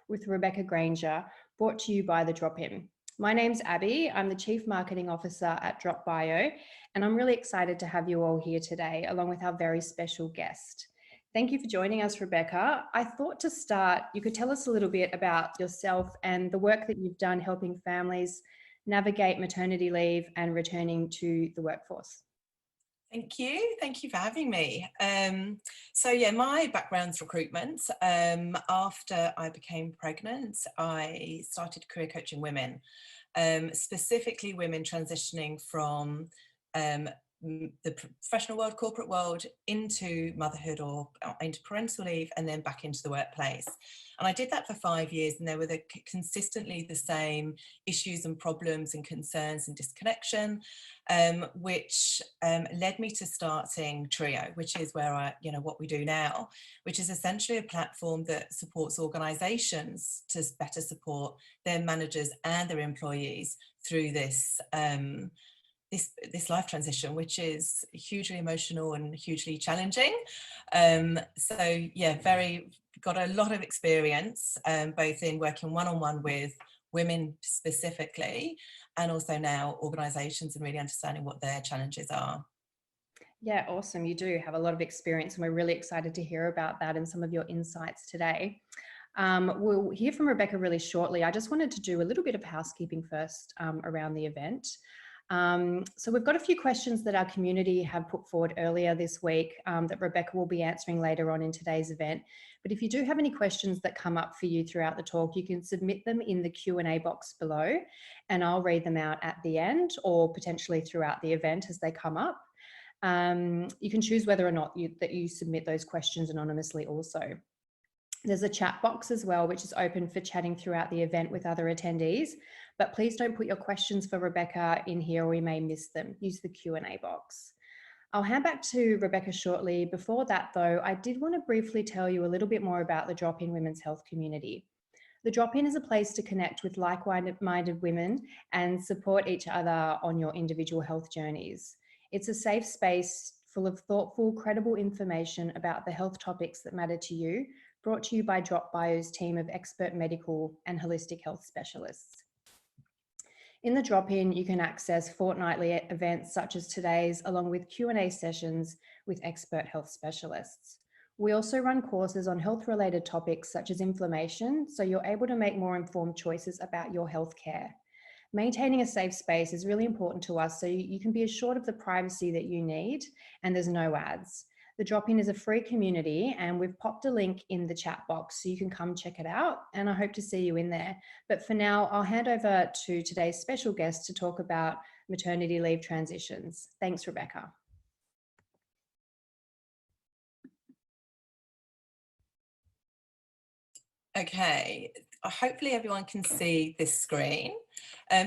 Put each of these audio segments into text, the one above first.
with Rebecca Grainger, brought to you by The Drop-In. My name's Abby. I'm the Chief Marketing Officer at Triiyo, and I'm really excited to have you all here today, along with our very special guest. Thank you for joining us, Rebecca. I thought to start, you could tell us a little bit about yourself and the work that you've done helping families navigate maternity leave and returning to the workforce. Thank you. Thank you for having me. So yeah, my background's recruitment. After I became pregnant, I started career coaching women, specifically women transitioning from the professional world, corporate world, into motherhood or into parental leave, and then back into the workplace. And I did that for 5 years, and there were consistently the same issues and problems and concerns and disconnection, which led me to starting Triiyo, which is where what we do now, which is essentially a platform that supports organisations to better support their managers and their employees through this this life transition, which is hugely emotional and hugely challenging. So yeah, got a lot of experience, both in working one-on-one with women specifically, and also now organisations, and really understanding what their challenges are. Yeah, awesome. You do have a lot of experience, and we're really excited to hear about that and some of your insights today. We'll hear from Rebecca really shortly. I just wanted to do a little bit of housekeeping first around the event. So we've got a few questions that our community have put forward earlier this week that Rebecca will be answering later on in today's event. But if you do have any questions that come up for you throughout the talk, you can submit them in the Q&A box below, and I'll read them out at the end or potentially throughout the event as they come up. You can choose whether or not you submit those questions anonymously also. There's a chat box as well, which is open for chatting throughout the event with other attendees, but please don't put your questions for Rebecca in here or we may miss them. Use the Q&A box. I'll hand back to Rebecca shortly. Before that though, I did want to briefly tell you a little bit more about the Drop-In Women's Health community. The Drop-In is a place to connect with like-minded women and support each other on your individual health journeys. It's a safe space full of thoughtful, credible information about the health topics that matter to you, brought to you by Triiyo's team of expert medical and holistic health specialists. In the Drop-In, you can access fortnightly events such as today's, along with Q&A sessions with expert health specialists. We also run courses on health-related topics such as inflammation, so you're able to make more informed choices about your health care. Maintaining a safe space is really important to us, so you can be assured of the privacy that you need, and there's no ads. The Drop-In is a free community, and we've popped a link in the chat box so you can come check it out, and I hope to see you in there. But for now, I'll hand over to today's special guest to talk about maternity leave transitions. Thanks, Rebecca. Okay, hopefully everyone can see this screen.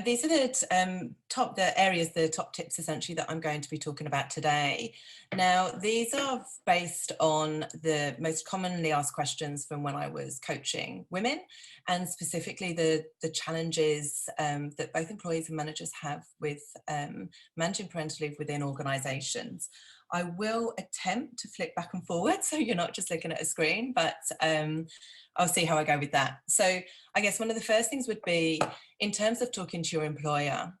These are the top tips essentially that I'm going to be talking about today. Now, these are based on the most commonly asked questions from when I was coaching women, and specifically the challenges that both employees and managers have with managing parental leave within organisations. I will attempt to flick back and forward so you're not just looking at a screen, but I'll see how I go with that. So I guess one of the first things would be in terms of talking to your employer.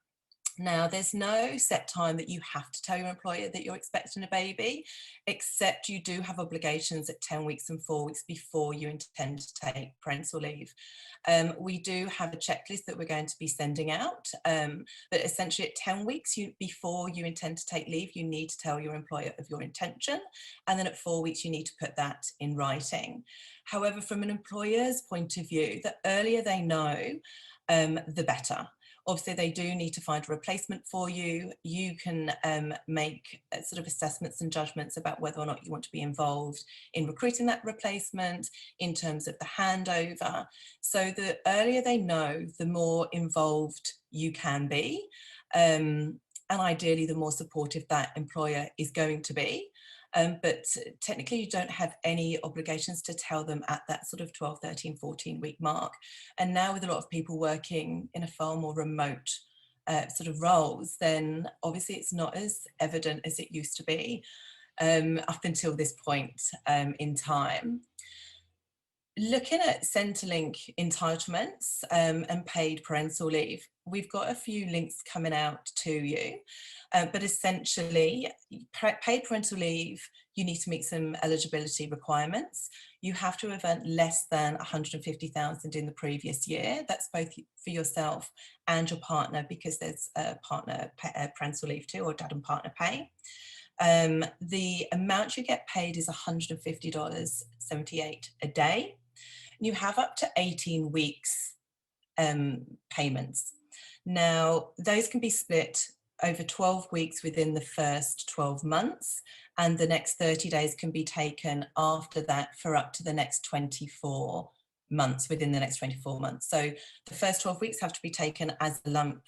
Now, there's no set time that you have to tell your employer that you're expecting a baby, except you do have obligations at 10 weeks and 4 weeks before you intend to take parental leave. We do have a checklist that we're going to be sending out, but essentially at 10 weeks before you intend to take leave, you need to tell your employer of your intention, and then at 4 weeks you need to put that in writing. However, from an employer's point of view, the earlier they know, the better. Obviously, they do need to find a replacement for you. You can make sort of assessments and judgments about whether or not you want to be involved in recruiting that replacement in terms of the handover. So the earlier they know, the more involved you can be. And ideally, the more supportive that employer is going to be. But technically you don't have any obligations to tell them at that sort of 12, 13, 14 week mark. And now with a lot of people working in a far more remote sort of roles, then obviously it's not as evident as it used to be up until this point in time. looking at Centrelink entitlements and paid parental leave, we've got a few links coming out to you, but essentially paid parental leave, you need to meet some eligibility requirements. You have to have earned less than 150,000 in the previous year. That's both for yourself and your partner, because there's a partner parental leave too, or dad and partner pay. The amount you get paid is $150.78 a day. You have up to 18 weeks payments. Now, those can be split over 12 weeks within the first 12 months, and the next 30 days can be taken after that for up to the next 24 months, within the next 24 months. So the first 12 weeks have to be taken as a lump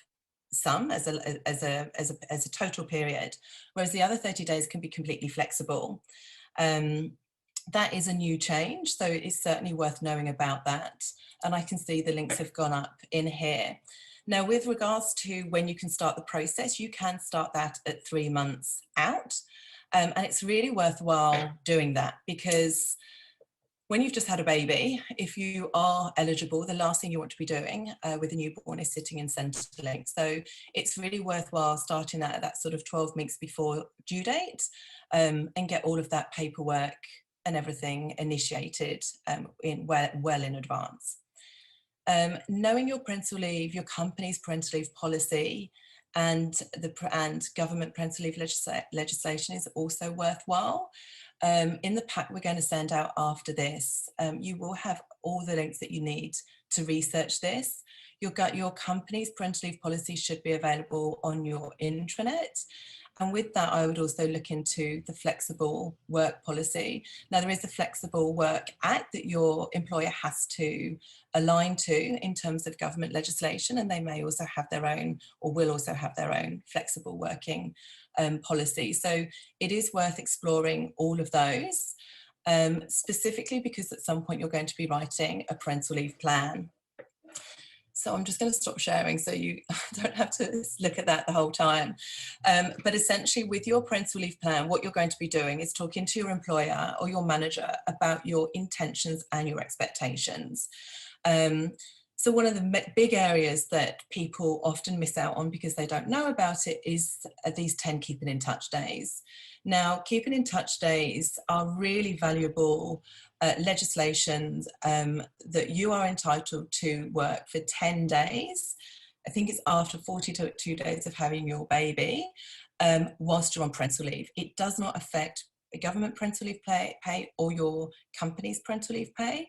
sum, as a total period, whereas the other 30 days can be completely flexible. That is a new change, so it's certainly worth knowing about that. And I can see the links have gone up in here. Now, with regards to when you can start the process, you can start that at 3 months out. And it's really worthwhile doing that, because when you've just had a baby, if you are eligible, the last thing you want to be doing with a newborn is sitting in Centrelink. So it's really worthwhile starting that at that sort of 12 weeks before due date, and get all of that paperwork and everything initiated well in advance. Knowing your parental leave, your company's parental leave policy, and government parental leave legislation is also worthwhile. In the pack we're going to send out after this, you will have all the links that you need to research this. Your company's parental leave policy should be available on your intranet. And with that, I would also look into the flexible work policy. Now, there is a Flexible Work Act that your employer has to align to in terms of government legislation, and they may also have their own, or will also have their own, flexible working policy. So it is worth exploring all of those, specifically because at some point you're going to be writing a parental leave plan. So I'm just going to stop sharing so you don't have to look at that the whole time. But essentially, with your parental leave plan, what you're going to be doing is talking to your employer or your manager about your intentions and your expectations. So one of the big areas that people often miss out on because they don't know about it is these 10 keeping in touch days. Now, keeping in touch days are really valuable legislations that you are entitled to work for 10 days. I think it's after 42 days of having your baby, whilst you're on parental leave. It does not affect government parental leave pay or your company's parental leave pay,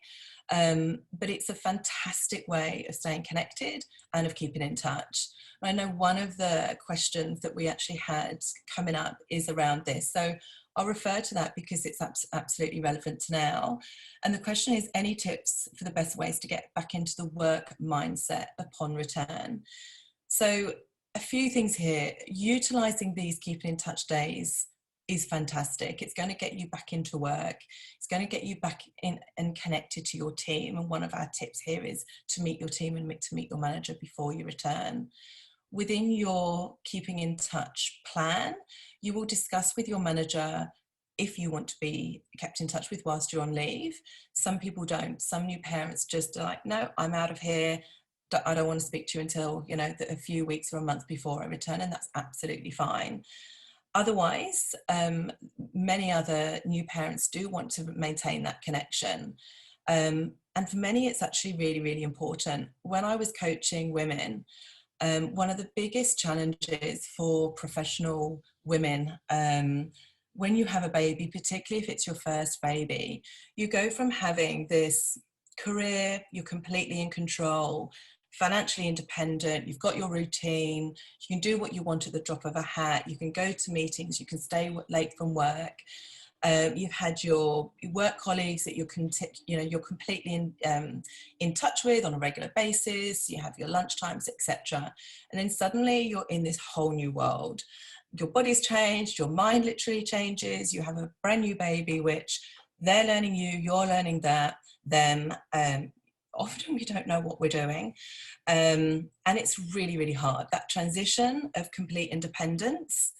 but it's a fantastic way of staying connected and of keeping in touch. I know one of the questions that we actually had coming up is around this, so I'll refer to that because it's absolutely relevant to now. And the question is, any tips for the best ways to get back into the work mindset upon return? So a few things here. Utilising these keeping in touch days is fantastic. It's going to get you back into work. It's going to get you back in and connected to your team. And one of our tips here is to meet your team and to meet your manager before you return. Within your keeping in touch plan, you will discuss with your manager if you want to be kept in touch with whilst you're on leave. Some people don't. Some new parents just are like, no, I'm out of here. I don't want to speak to you until, you know, a few weeks or a month before I return, and that's absolutely fine. Otherwise, many other new parents do want to maintain that connection. And for many, it's actually really, really important. When I was coaching women, one of the biggest challenges for professional women, when you have a baby, particularly if it's your first baby, you go from having this career, you're completely in control, financially independent, you've got your routine, you can do what you want at the drop of a hat, you can go to meetings, you can stay late from work. You've had your work colleagues that you're completely in touch with on a regular basis. You have your lunch times, etc. And then suddenly you're in this whole new world. Your body's changed, your mind literally changes. You have a brand new baby, which they're learning you, you're learning them. Often we don't know what we're doing, and it's really, really hard. That transition of complete independence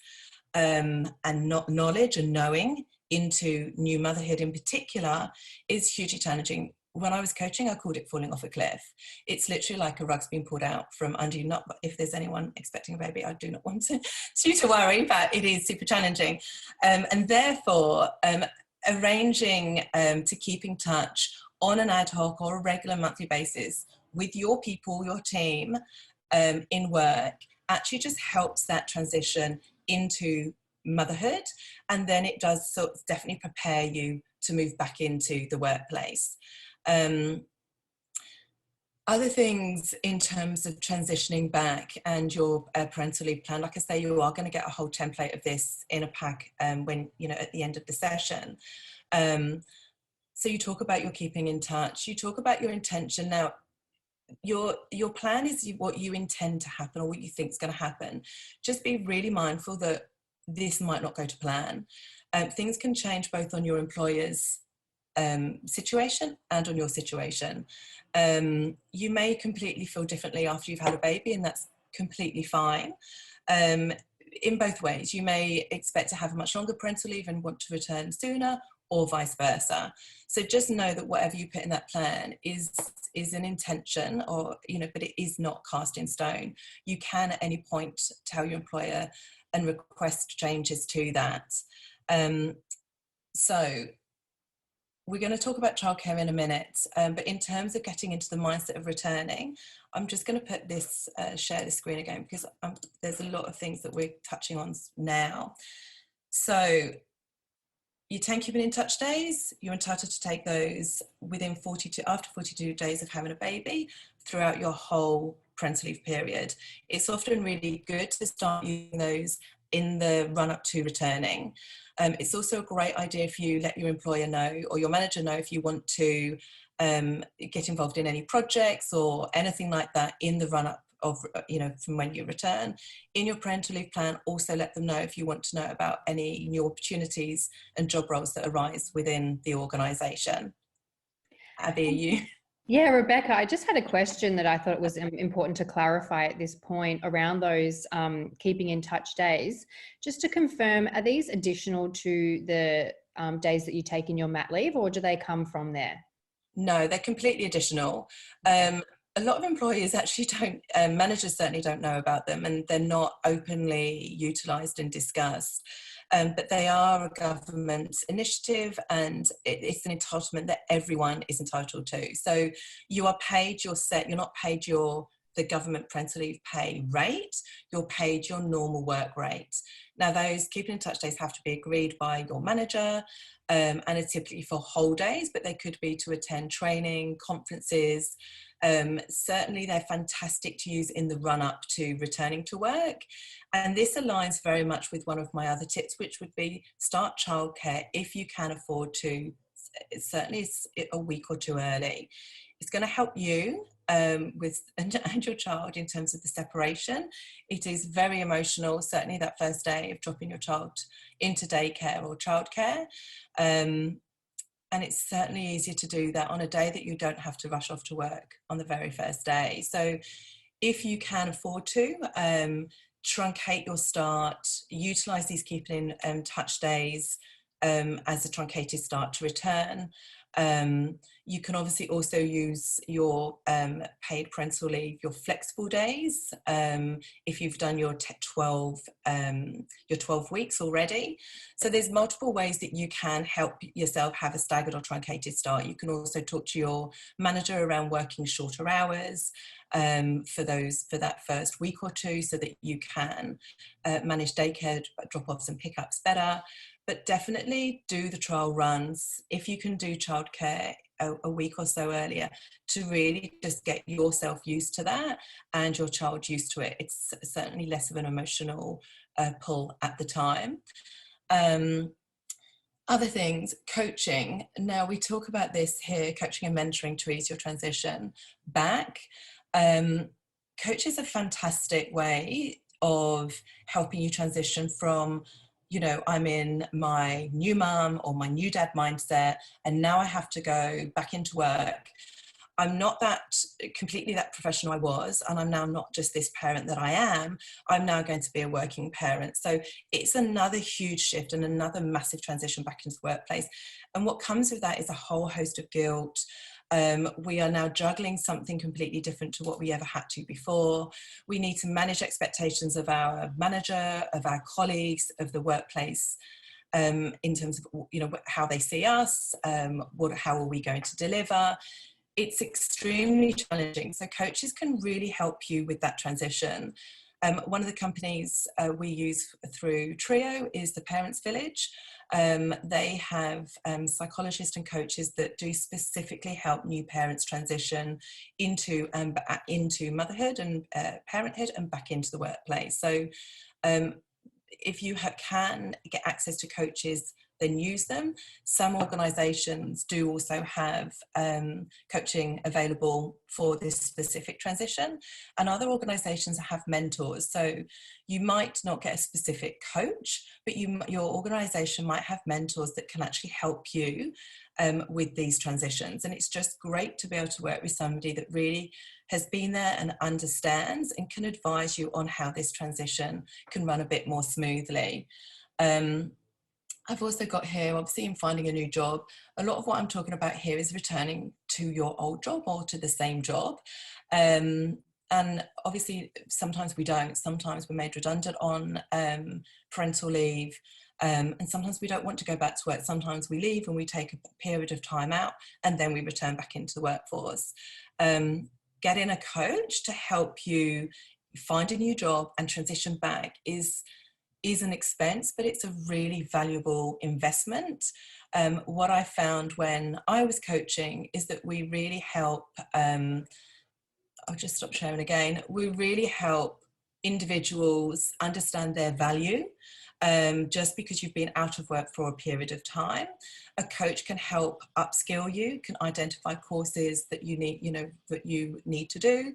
and not knowledge and knowing into new motherhood in particular is hugely challenging. when I was coaching, I called it falling off a cliff. It's literally like a rug's been pulled out from under you. Not if there's anyone expecting a baby, I do not want you to worry, but it is super challenging. And therefore, arranging to keep in touch on an ad hoc or a regular monthly basis with your people, your team in work, actually just helps that transition into motherhood. And then it does sort of definitely prepare you to move back into the workplace. Other things in terms of transitioning back and your parental leave plan, like I say, you are going to get a whole template of this in a pack when, you know, at the end of the session. So you talk about your keeping in touch, you talk about your intention. Now, your plan is what you intend to happen or what you think is going to happen. Just be really mindful that this might not go to plan. Things can change both on your employer's situation and on your situation. You may completely feel differently after you've had a baby, and that's completely fine. In both ways, you may expect to have a much longer parental leave and want to return sooner, or vice versa. So just know that whatever you put in that plan is an intention, or, you know, but it is not cast in stone. You can at any point tell your employer and request changes to that. So we're going to talk about childcare in a minute, but in terms of getting into the mindset of returning, I'm just going to put this, share the screen again, because there's a lot of things that we're touching on now. So your 10 keeping in touch days, you're entitled to take those after 42 days of having a baby throughout your whole parental leave period. It's often really good to start using those in the run up to returning. It's also a great idea if you let your employer know or your manager know if you want to get involved in any projects or anything like that in the run up of, you know, from when you return. In your parental leave plan, also let them know if you want to know about any new opportunities and job roles that arise within the organisation. Abby, are you? Yeah, Rebecca, I just had a question that I thought it was important to clarify at this point around those keeping in touch days. Just to confirm, are these additional to the days that you take in your mat leave, or do they come from there? No, they're completely additional. A lot of employers actually don't, managers certainly don't know about them, and they're not openly utilised and discussed. But they are a government initiative, and it's an entitlement that everyone is entitled to. So you are paid you're not paid the government parental leave pay rate, you're paid your normal work rate. Now, those keeping in touch days have to be agreed by your manager, and are typically for whole days, but they could be to attend training, conferences. Certainly they're fantastic to use in the run up to returning to work. And this aligns very much with one of my other tips, which would be start childcare if you can afford to. Certainly a week or two early. It's going to help you and your child in terms of the separation. It is very emotional, certainly that first day of dropping your child into daycare or childcare. And it's certainly easier to do that on a day that you don't have to rush off to work on the very first day. So if you can afford to, truncate your start, utilise these keeping in touch days as a truncated start to return. You can obviously also use your paid parental leave, your flexible days, if you've done your 12 weeks already. So there's multiple ways that you can help yourself have a staggered or truncated start. You can also talk to your manager around working shorter hours for that first week or two, so that you can manage daycare drop-offs and pickups better. But definitely do the trial runs if you can do childcare a week or so earlier, to really just get yourself used to that and your child used to it. It's certainly less of an emotional pull at the time. Other things, coaching. Now we talk about this here, coaching and mentoring to ease your transition back. Coach is a fantastic way of helping you transition from, you know, I'm in my new mum or my new dad mindset, and now I have to go back into work. I'm not completely that professional I was, and I'm now not just this parent that I am. I'm now going to be a working parent. So it's another huge shift and another massive transition back into the workplace. And what comes with that is a whole host of guilt, We are now juggling something completely different to what we ever had to before. We need to manage expectations of our manager, of our colleagues, of the workplace, in terms of, you know, how they see us, how are we going to deliver. It's extremely challenging. So coaches can really help you with that transition. One of the companies we use through Triiyo is the Parents Village. They have psychologists and coaches that do specifically help new parents transition into motherhood and parenthood and back into the workplace. So if you can get access to coaches, then use them. Some organisations do also have coaching available for this specific transition, and other organisations have mentors. So you might not get a specific coach, but your organisation might have mentors that can actually help you with these transitions. And it's just great to be able to work with somebody that really has been there and understands and can advise you on how this transition can run a bit more smoothly. I've also got here, obviously, in finding a new job, a lot of what I'm talking about here is returning to your old job or to the same job. And obviously, sometimes we don't. Sometimes we're made redundant on parental leave. And sometimes we don't want to go back to work. Sometimes we leave and we take a period of time out and then we return back into the workforce. Getting a coach to help you find a new job and transition back is an expense, but it's a really valuable investment. What I found when I was coaching is that we really help, I'll just stop sharing again, we really help individuals understand their value. Just because you've been out of work for a period of time, a coach can help upskill you, can identify courses that you need to do,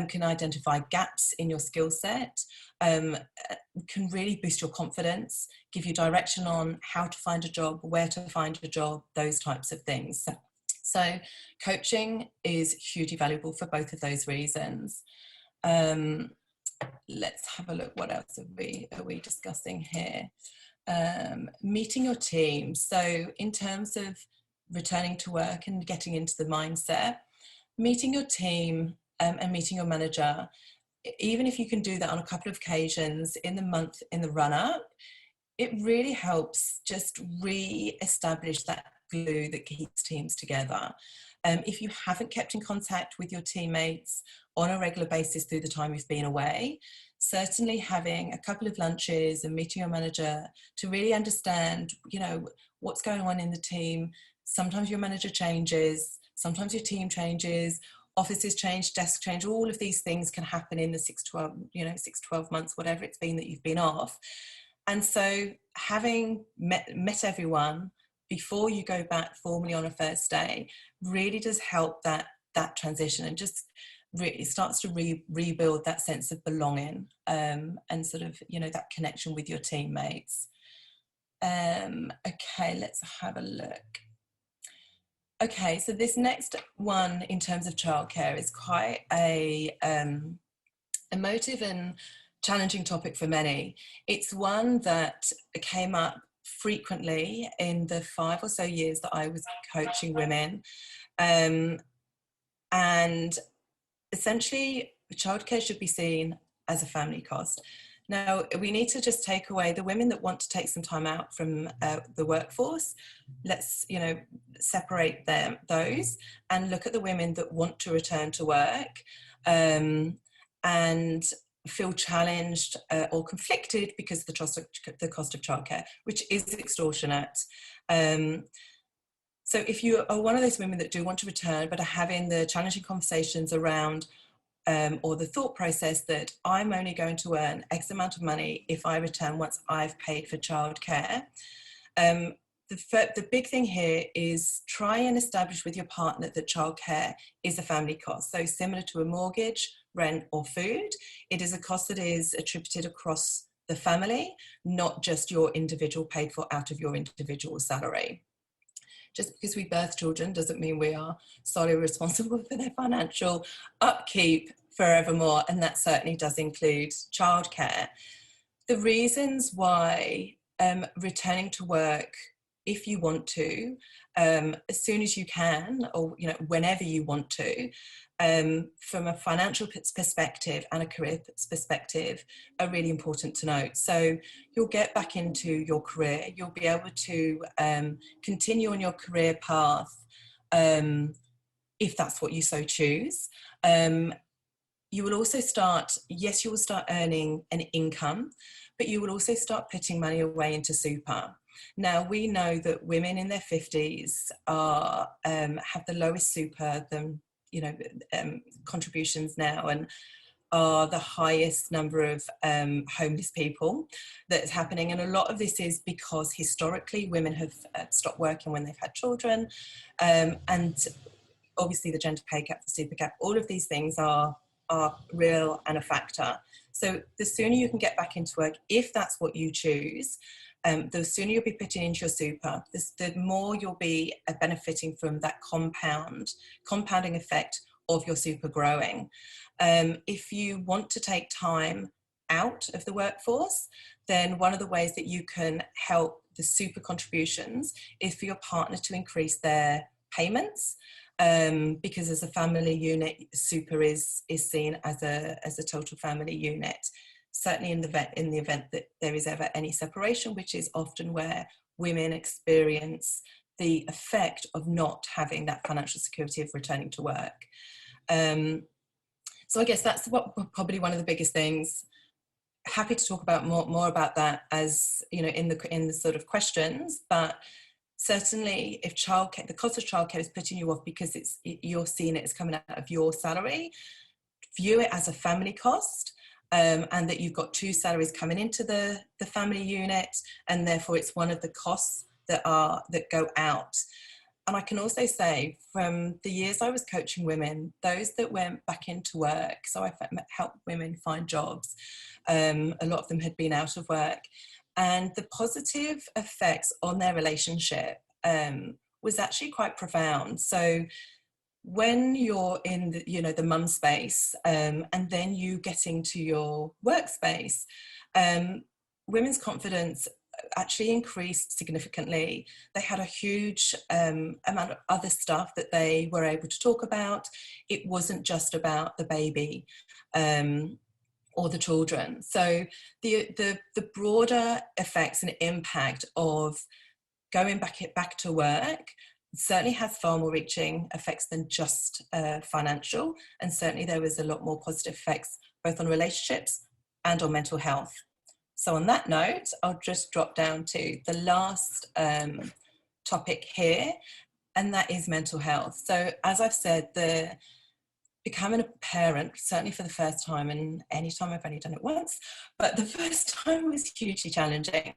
can identify gaps in your skill set, can really boost your confidence, give you direction on how to find a job, where to find a job, those types of things. So coaching is hugely valuable for both of those reasons. Let's have a look. What else are we discussing here? Meeting your team. So in terms of returning to work and getting into the mindset, meeting your team and meeting your manager, even if you can do that on a couple of occasions in the month in the run-up, it really helps just re-establish that glue that keeps teams together. If you haven't kept in contact with your teammates on a regular basis through the time you've been away, certainly having a couple of lunches and meeting your manager to really understand, you know, what's going on in the team. Sometimes your manager changes, sometimes your team changes, offices change, desks change, all of these things can happen in the 6 to 12 months, whatever it's been that you've been off. And so having met everyone before you go back formally on a first day really does help that transition, and just really starts to rebuild that sense of belonging, and sort of, you know, that connection with your teammates. Okay, let's have a look. Okay, so this next one in terms of childcare is quite a emotive and challenging topic for many. It's one that came up frequently in the 5 or so years that I was coaching women. And essentially, childcare should be seen as a family cost. Now, we need to just take away the women that want to take some time out from the workforce. Let's, you know, separate those and look at the women that want to return to work and feel challenged or conflicted because of the cost of childcare, which is extortionate. So if you are one of those women that do want to return but are having the challenging conversations around or the thought process that I'm only going to earn X amount of money if I return once I've paid for childcare, the big thing here is try and establish with your partner that childcare is a family cost. So similar to a mortgage, rent or food, it is a cost that is attributed across the family, not just your individual paid for out of your individual salary. Just because we birth children doesn't mean we are solely responsible for their financial upkeep forevermore, and that certainly does include childcare. The reasons why returning to work, if you want to, as soon as you can, or whenever you want to, from a financial perspective and a career perspective, are really important to note. So you'll get back into your career, you'll be able to continue on your career path, if that's what you so choose. You will also start, yes, you will start earning an income, but you will also start putting money away into super. Now, we know that women in their 50s are have the lowest super than, contributions now, and are the highest number of homeless people that's happening. And a lot of this is because historically women have stopped working when they've had children, and obviously the gender pay gap, the super gap, all of these things are real and a factor. So the sooner you can get back into work, if that's what you choose, the sooner you'll be putting into your super, the more you'll be benefiting from that compounding effect of your super growing. If you want to take time out of the workforce, then one of the ways that you can help the super contributions is for your partner to increase their payments. Because as a family unit, super is seen as a total family unit. Certainly in the event that there is ever any separation, which is often where women experience the effect of not having that financial security of returning to work. So I guess that's probably one of the biggest things. Happy to talk about more about that, as in the sort of questions, but certainly if childcare, the cost of childcare is putting you off because you're seeing it as coming out of your salary, view it as a family cost, and that you've got two salaries coming into the family unit, and therefore it's one of the costs that go out. And I can also say, from the years I was coaching women, those that went back into work, so I helped women find jobs, a lot of them had been out of work, and the positive effects on their relationship was actually quite profound. So when you're in the mum space, and then you getting to your workspace, women's confidence actually increased significantly. They had a huge amount of other stuff that they were able to talk about. It wasn't just about the baby or the children. So the broader effects and impact of going back to work certainly has far more reaching effects than just financial, and certainly there was a lot more positive effects both on relationships and on mental health. So on that note, I'll just drop down to the last topic here, and that is mental health. So as I've said, becoming a parent, certainly for the first time, and any time I've only done it once, but the first time was hugely challenging.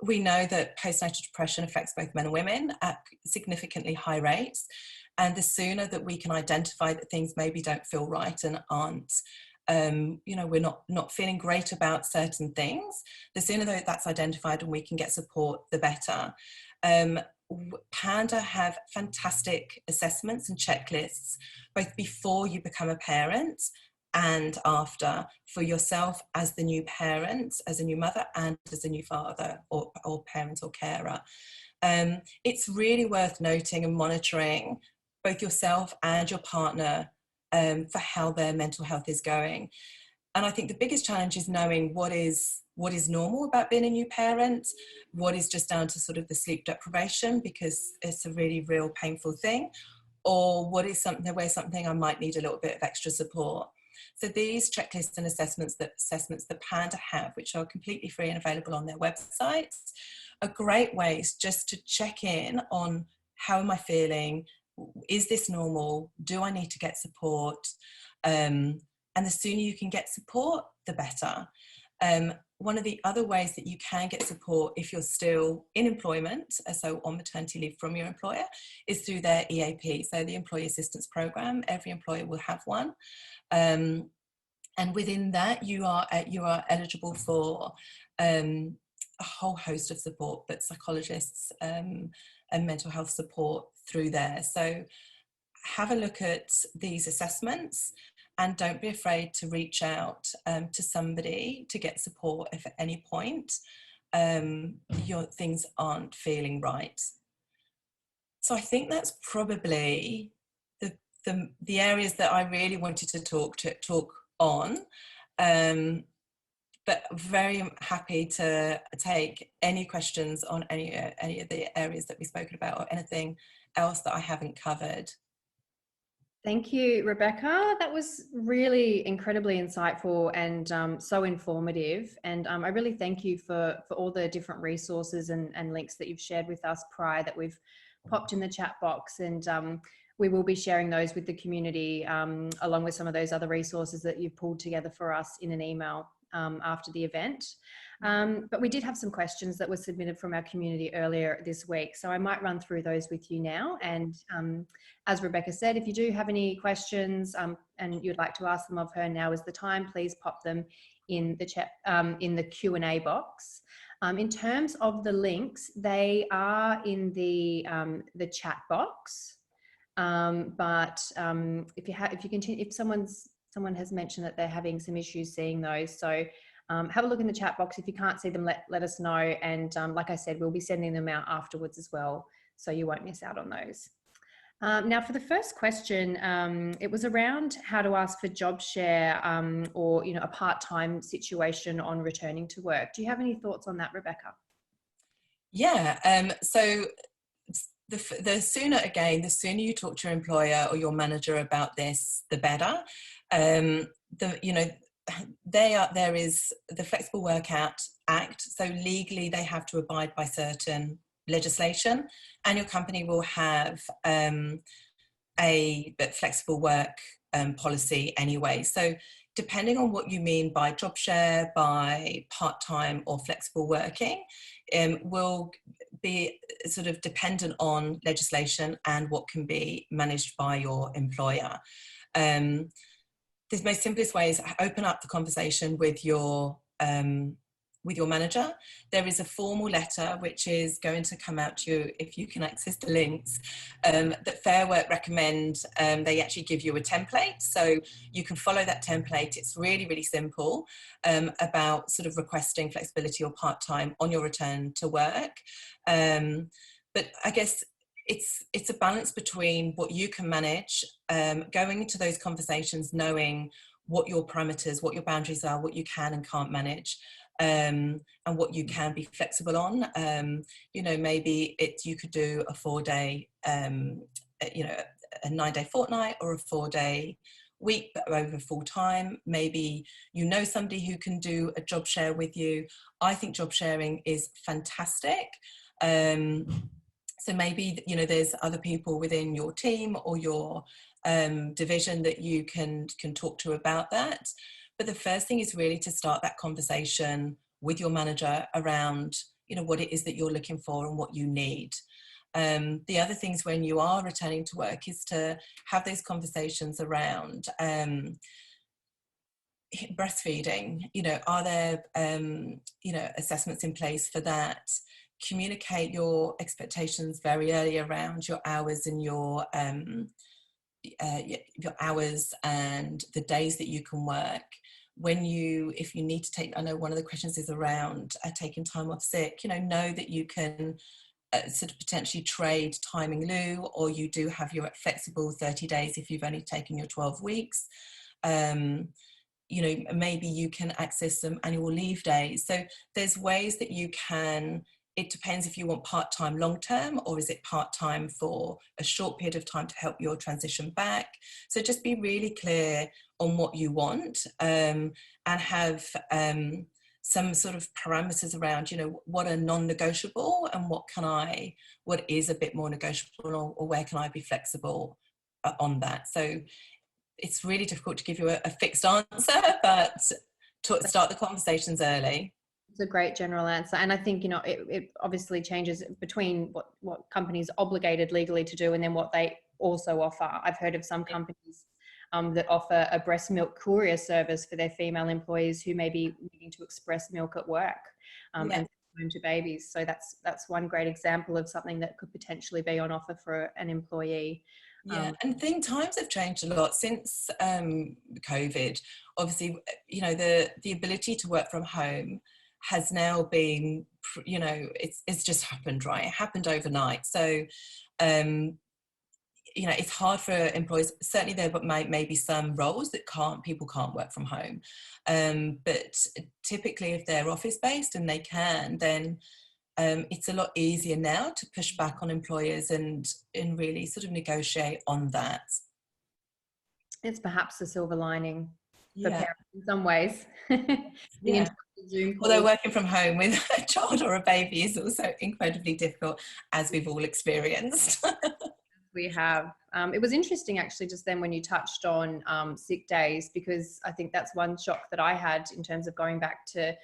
We know that postnatal depression affects both men and women at significantly high rates, and the sooner that we can identify that things maybe don't feel right and aren't, we're not feeling great about certain things, the sooner that that's identified and we can get support, the better. Panda have fantastic assessments and checklists, both before you become a parent and after, for yourself as the new parent, as a new mother, and as a new father or parent or carer. It's really worth noting and monitoring both yourself and your partner for how their mental health is going. And I think the biggest challenge is knowing what is normal about being a new parent, what is just down to sort of the sleep deprivation because it's a really real painful thing, or what is something I might need a little bit of extra support. So these checklists and assessments that Panda have, which are completely free and available on their websites, are great ways just to check in on how am I feeling, is this normal, do I need to get support, and the sooner you can get support, the better. One of the other ways that you can get support if you're still in employment, so on maternity leave from your employer, is through their EAP, so the Employee Assistance Programme. Every employer will have one. And within that, you are eligible for a whole host of support, but psychologists and mental health support through there. So have a look at these assessments, and don't be afraid to reach out to somebody to get support if at any point your things aren't feeling right. So I think that's probably the areas that I really wanted to talk on. But very happy to take any questions on any of the areas that we've spoken about, or anything else that I haven't covered. Thank you, Rebecca. That was really incredibly insightful and so informative. And I really thank you for all the different resources and links that you've shared with us prior, that we've popped in the chat box. And we will be sharing those with the community, along with some of those other resources that you've pulled together for us in an email after the event. But we did have some questions that were submitted from our community earlier this week, so I might run through those with you now. And as Rebecca said, if you do have any questions and you'd like to ask them of her, now is the time. Please pop them in the chat, in the Q&A box. In terms of the links, they are in the chat box. But if someone has mentioned that they're having some issues seeing those, so have a look in the chat box. If you can't see them, let us know. And like I said, we'll be sending them out afterwards as well, so you won't miss out on those. Now, for the first question, it was around how to ask for job share or a part-time situation on returning to work. Do you have any thoughts on that, Rebecca? Yeah. So the sooner you talk to your employer or your manager about this, the better. There is the Flexible Work Act, so legally they have to abide by certain legislation, and your company will have a flexible work policy anyway. So depending on what you mean by job share, by part-time or flexible working, will be sort of dependent on legislation and what can be managed by your employer. The most simplest way is open up the conversation with your manager. There is a formal letter which is going to come out to you, if you can access the links, that Fair Work recommend. They actually give you a template, so you can follow that template. It's really, really simple, about sort of requesting flexibility or part-time on your return to work. But I guess it's a balance between what you can manage, going into those conversations knowing what your parameters, what your boundaries are, what you can and can't manage, and what you can be flexible on. Maybe you could do a 4-day, a 9-day fortnight, or a 4-day week, but over full time. Maybe somebody who can do a job share with you. I think job sharing is fantastic. So maybe, there's other people within your team or your division that you can talk to about that. But the first thing is really to start that conversation with your manager around, what it is that you're looking for and what you need. The other things when you are returning to work is to have those conversations around breastfeeding. Are there, assessments in place for that? Communicate your expectations very early around your hours and your hours and the days that you can work. If you need to take, I know one of the questions is around taking time off sick, know that you can sort of potentially trade time in lieu, or you do have your flexible 30 days if you've only taken your 12 weeks. Maybe you can access some annual leave days. So there's ways that you can. It depends if you want part-time long-term, or is it part-time for a short period of time to help your transition back. So just be really clear on what you want, and have some sort of parameters around, what are non-negotiable and what is a bit more negotiable, or where can I be flexible on that. So it's really difficult to give you a fixed answer, but to start the conversations early. It's a great general answer. And I think, it obviously changes between what companies are obligated legally to do and then what they also offer. I've heard of some companies that offer a breast milk courier service for their female employees who may be needing to express milk at work, and home to babies. So that's one great example of something that could potentially be on offer for an employee. Yeah, and times have changed a lot since COVID. Obviously, the ability to work from home has now been, it's just happened, right? It happened overnight. So you know, it's hard for employers. Certainly there may be some roles that people can't work from home. But typically if they're office based and they can, then it's a lot easier now to push back on employers and really sort of negotiate on that. It's perhaps a silver lining for Yeah. parents in some ways. Being Yeah. in Zoom Although calls. working from home with a child or a baby is also incredibly difficult, as we've all experienced. We have. It was interesting actually just then when you touched on sick days, because I think that's one shock that I had in terms of going back to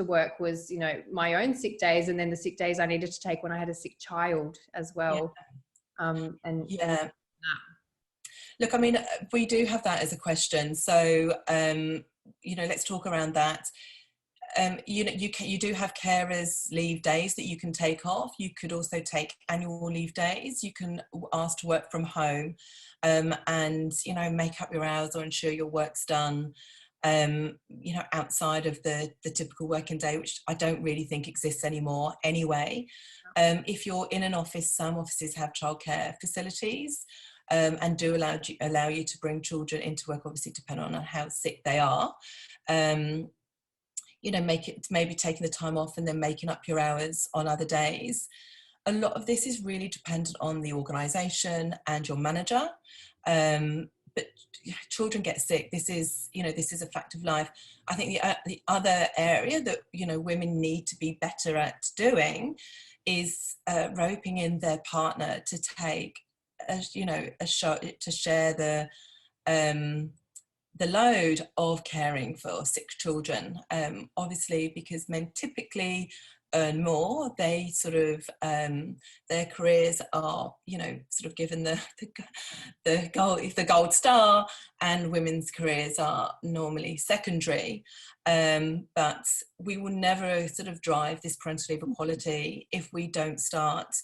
work was, you know, my own sick days and then the sick days I needed to take when I had a sick child as well. And Yeah. Look, I mean, we do have that as a question. So, you know, let's talk around that. You know, you do have carers leave days that you can take off. You could also take annual leave days. You can ask to work from home, and, you know, make up your hours or ensure your work's done, you know, outside of the typical working day, which I don't really think exists anymore anyway. If you're in an office, some offices have childcare facilities, and do allow you to bring children into work, obviously depending on how sick they are. You know, maybe taking the time off and then making up your hours on other days. A lot of this is really dependent on the organisation and your manager. But children get sick. This is, you know, this is a fact of life. I think the other area that, you know, women need to be better at doing is roping in their partner to take, you know, to share the load of caring for sick children. Obviously, because men typically earn more, they sort of, their careers are, you know, sort of given the gold star, and women's careers are normally secondary. But we will never sort of drive this parental leave equality if we don't start,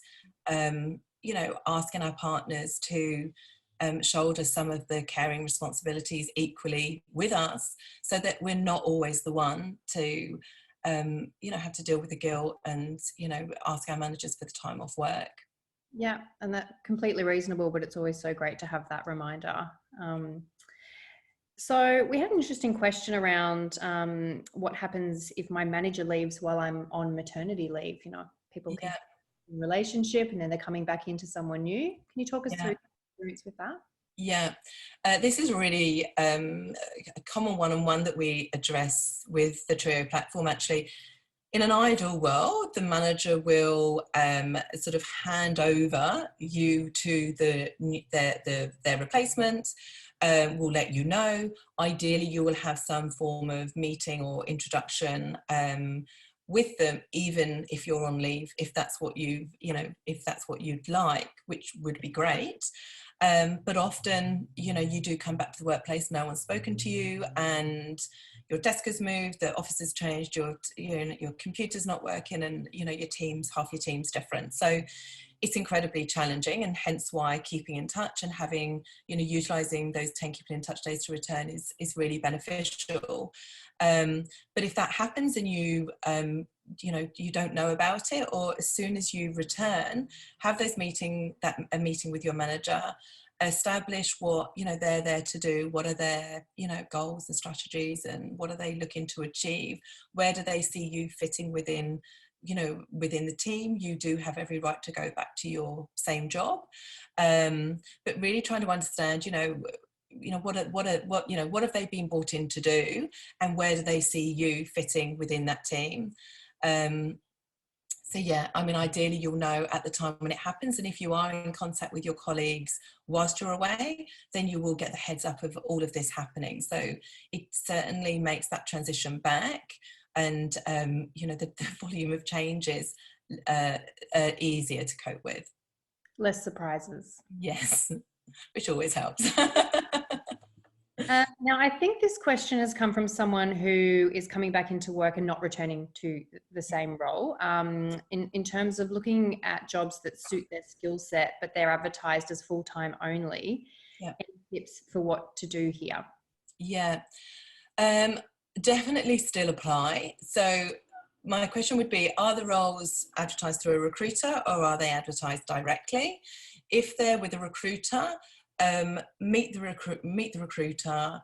you know, asking our partners to shoulder some of the caring responsibilities equally with us, so that we're not always the one to, you know, have to deal with the guilt and, you know, ask our managers for the time off work. yeah, and that's completely reasonable, but it's always so great to have that reminder. So we had an interesting question around what happens if my manager leaves while I'm on maternity leave. You know, people can have a relationship and then they're coming back into someone new. Can you talk us through your experience with that? Yeah, this is really a common one-on-one that we address with the Triiyo platform. Actually, in an ideal world, the manager will sort of hand over you to their replacement. Will let you know. Ideally, you will have some form of meeting or introduction with them, even if you're on leave, if that's what if that's what you'd like, which would be great. But often, you know, you do come back to the workplace, no one's spoken to you, and your desk has moved, the office has changed, your computer's not working, and, you know, half your team's different. So it's incredibly challenging, and hence why keeping in touch and having, you know, utilising those 10 keeping in touch days to return is really beneficial. But if that happens and you know, you don't know about it, or as soon as you return, have a meeting with your manager, establish what, you know, they're there to do, what are their, you know, goals and strategies, and what are they looking to achieve, where do they see you fitting within, you know, within the team. You do have every right to go back to your same job, but really trying to understand, you know, what have they been brought in to do, and where do they see you fitting within that team. So yeah, I mean, ideally you'll know at the time when it happens, and if you are in contact with your colleagues whilst you're away, then you will get the heads up of all of this happening. So it certainly makes that transition back, and you know, the volume of changes easier to cope with. Less surprises. Yes, which always helps. Now, I think this question has come from someone who is coming back into work and not returning to the same role. In terms of looking at jobs that suit their skill set, but they're advertised as full-time only. Yeah. Any tips for what to do here? Yeah, definitely still apply. So my question would be, are the roles advertised through a recruiter, or are they advertised directly? if they're with a recruiter, meet the recruiter,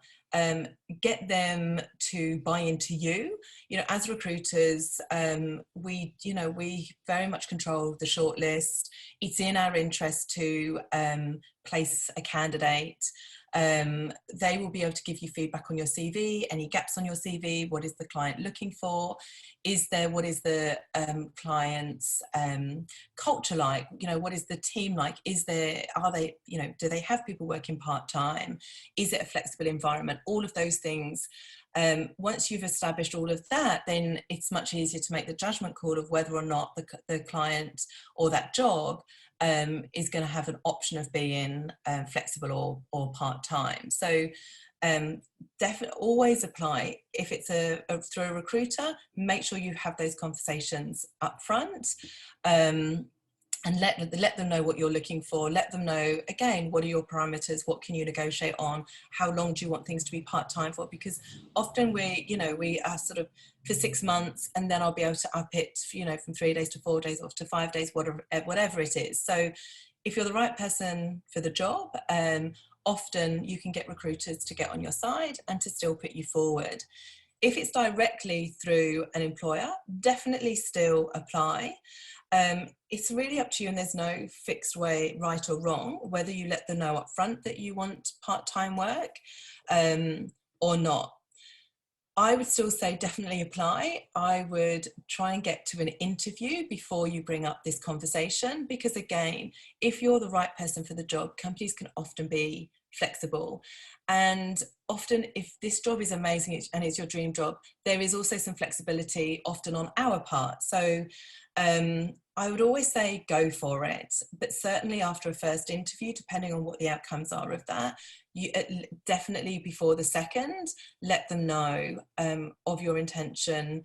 get them to buy into you. You know, as recruiters, we very much control the shortlist. It's in our interest to place a candidate. They will be able to give you feedback on your CV, any gaps on your CV, what is the client looking for, what is the client's culture like, you know, what is the team like, are they, you know, do they have people working part-time, is it a flexible environment, all of those things. Once you've established all of that, then it's much easier to make the judgment call of whether or not the client or that job is going to have an option of being flexible or part-time. So definitely always apply. If it's through a recruiter, make sure you have those conversations up front. And let them know what you're looking for. Let them know, again, what are your parameters? What can you negotiate on? How long do you want things to be part-time for? Because often we are sort of for 6 months, and then I'll be able to up it, you know, from 3 days to 4 days or to 5 days, whatever it is. So if you're the right person for the job, often you can get recruiters to get on your side and to still put you forward. If it's directly through an employer, definitely still apply. It's really up to you, and there's no fixed way, right or wrong, whether you let them know up front that you want part-time work or not. I would still say definitely apply. I would try and get to an interview before you bring up this conversation, because again, if you're the right person for the job, companies can often be flexible. And often if this job is amazing and it's your dream job, there is also some flexibility often on our part. So I would always say go for it, but certainly after a first interview, depending on what the outcomes are of that, you definitely before the second, let them know of your intention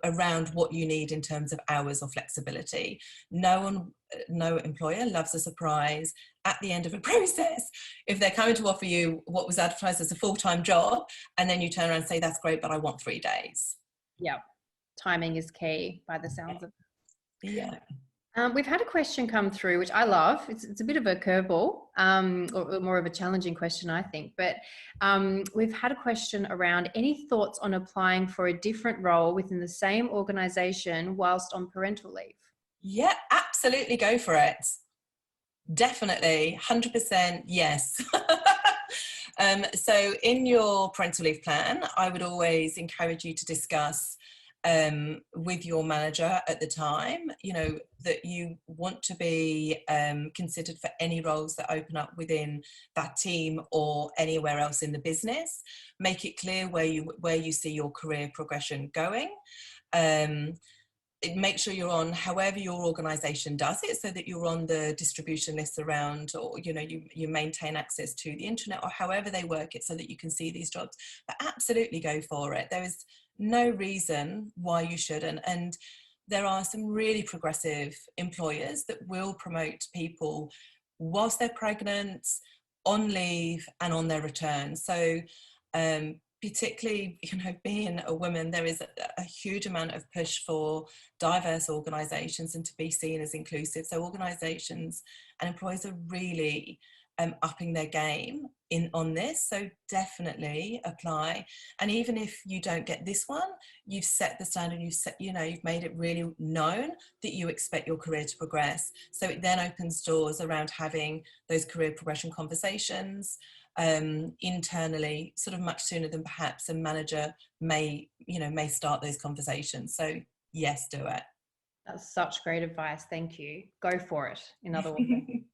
around what you need in terms of hours or flexibility. No employer loves a surprise at the end of a process. If they're coming to offer you what was advertised as a full-time job, and then you turn around and say, that's great, but I want 3 days. Yeah, timing is key by the sounds of it. Yeah. We've had a question come through, which I love. It's a bit of a curveball, or more of a challenging question, I think. But we've had a question around any thoughts on applying for a different role within the same organisation whilst on parental leave? Yeah, absolutely, go for it. Definitely, 100% yes. So in your parental leave plan, I would always encourage you to discuss with your manager at the time, you know, that you want to be considered for any roles that open up within that team or anywhere else in the business. Make it clear where you see your career progression going. Make sure you're on however your organisation does it, so that you're on the distribution lists around, or you know, you maintain access to the internet, or however they work it, so that you can see these jobs. But absolutely go for it. There is no reason why you shouldn't. And there are some really progressive employers that will promote people whilst they're pregnant, on leave, and on their return. So particularly, you know, being a woman, there is a huge amount of push for diverse organisations and to be seen as inclusive. So organisations and employers are really upping their game on this. So definitely apply. And even if you don't get this one, you've set the standard, you've made it really known that you expect your career to progress. So it then opens doors around having those career progression conversations internally, sort of much sooner than perhaps a manager may start those conversations. So yes, do it. That's such great advice. Thank you. Go for it, in other words.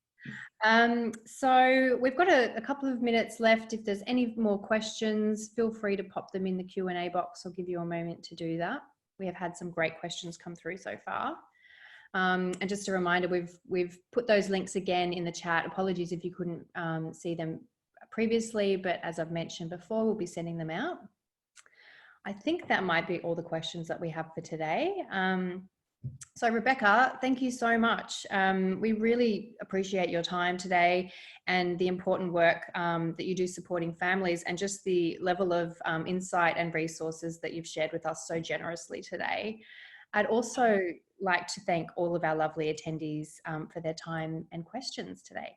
So we've got a couple of minutes left. If there's any more questions, feel free to pop them in the Q&A box. I'll give you a moment to do that. We have had some great questions come through so far. And just a reminder, we've put those links again in the chat. Apologies if you couldn't see them previously, but as I've mentioned before, we'll be sending them out. I think that might be all the questions that we have for today. So Rebecca, thank you so much. We really appreciate your time today and the important work that you do supporting families, and just the level of insight and resources that you've shared with us so generously today. I'd also like to thank all of our lovely attendees for their time and questions today.